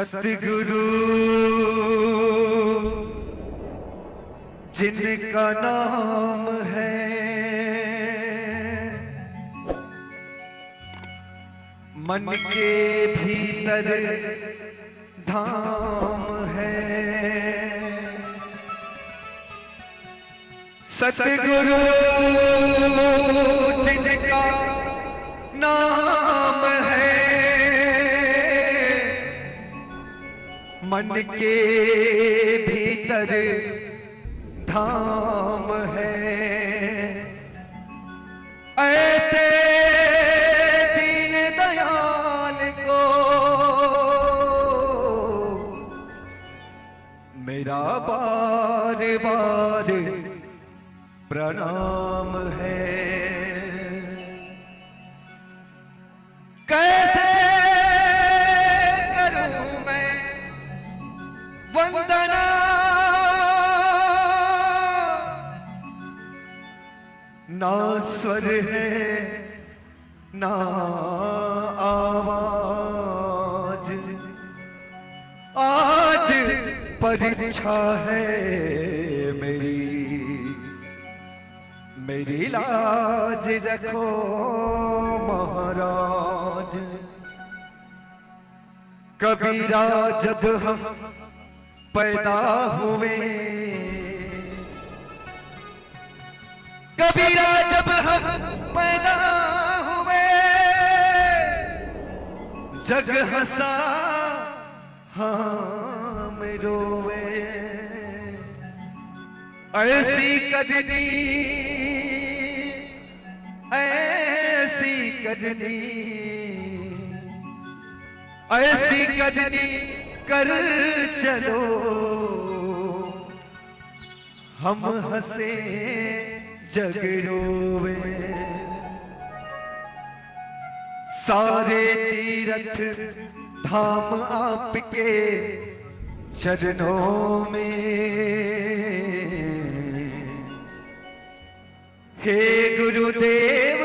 सतगुरु जिनका नाम है, मन के भीतर धाम है। सतगुरु जिनका नाम है, मन के भीतर धाम है। ऐसे दीन दयाल को मेरा बार बार प्रणाम है। कैसे करूं मैं वंदना, ना स्वर है ना आवाज, आज परीक्षा है मेरी लाज रखो महाराज। कबीरा जब हम पैदा हुए, कबीरा जब हम पैदा हुए, जग हंसा हम रोवे। ऐसी कजनी ऐसी कजनी ऐसी कजनी कर चलो, हम हंसे जग रोवे। सारे तीर्थ धाम आपके चरणों में, हे गुरुदेव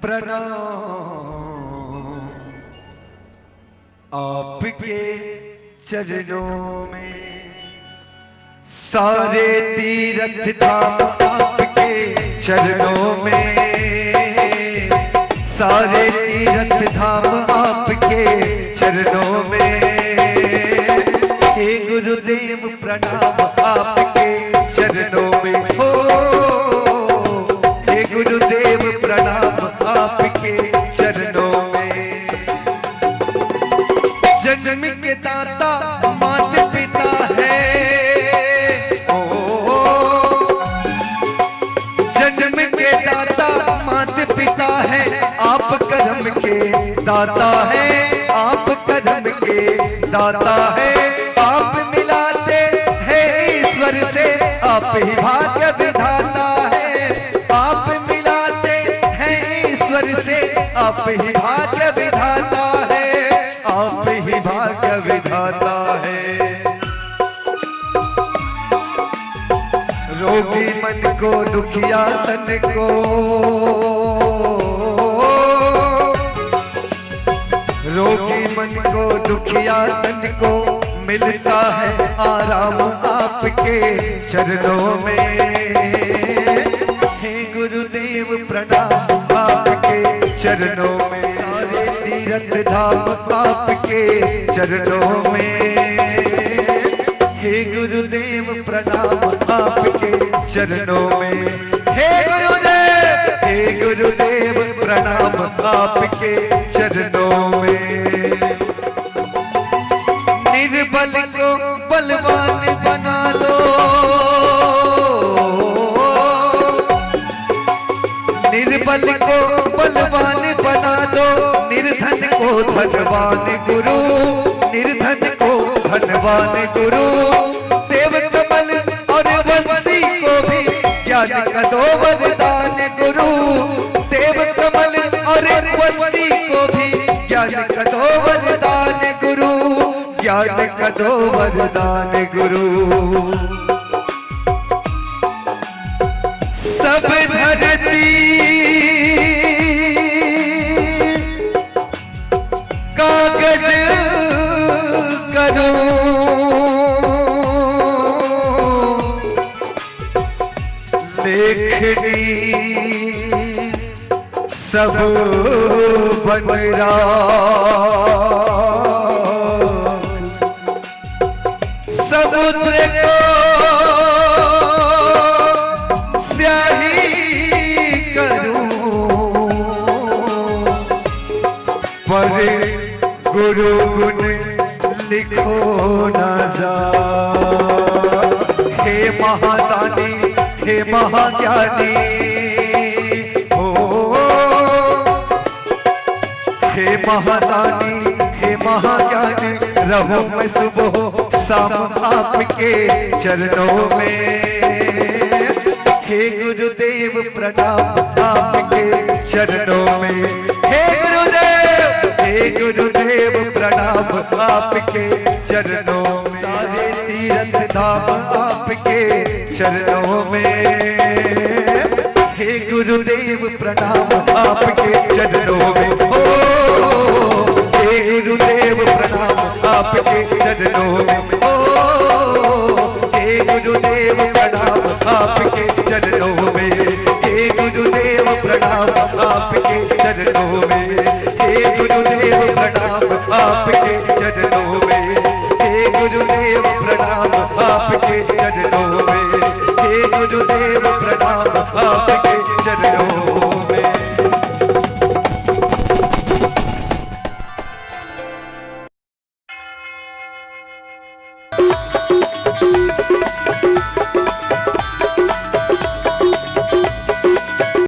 प्रणाम आपके चरणों में। सारे तीर्थ धाम आपके चरणों में, सारे तीर्थ धाम आपके चरणों में। हे गुरुदेव प्रणाम आपके चरणों में हो, हे गुरुदेव प्रणाम आपके चरणों में। जन्म के दाता माता पिता है, जन्म के दाता माता पिता है, आप कर्म के दाता है, आप कर्म के दाता है। आप मिलाते हैं ईश्वर से, आप ही भाग्य विधाता है। आप मिलाते हैं ईश्वर से, आप ही भाग्य विधाता है, आप ही भाग्य विधाता है। रोगी मन को दुखिया तन को, रोगी मन को दुखिया तन को मिलता है आराम आपके चरणों में। हे गुरुदेव प्रणाम आपके चरणों में। सारे तीर्थ धाम आपके चरणों में, हे गुरुदेव प्रणाम आपके चरणों में। हे गुरुदेव प्रणाम आपके चरणों में। निर्बल को बलवान बना दो, निर्बल को बलवान बना दो, निर्धन को धनवान गुरु, निर्धन को धनवान गुरु। देव कमल और वंशी को भी ज्ञान का दो वरदान गुरु, देव कमल और वंशी को भी ज्ञान का दो वरदान गुरु, ज्ञान का दो वरदान गुरु। सब धरती कागज देखनी सब बनरा, समुद्र को स्याही करूं पर गुरु गुण लिखो न जा। हे महादानी हे महाज्ञानी हो, हे महादानी हे महाज्ञानी, रहो मैं सुबह शाम आपके चरणों में। हे गुरुदेव प्रणाम आपके चरणों में, हे गुरुदेव प्रणाम आपके चरणों में। सारे तीर्थ धाम आपके चरणों में, हे गुरुदेव प्रणाम आपके चरणों में। ओ हे गुरुदेव प्रणाम आपके चरणों में, ओ हे गुरुदेव प्रणाम आपके चरणों में, हे गुरुदेव प्रणाम आपके चरणों में, हे गुरुदेव प्रणाम आपके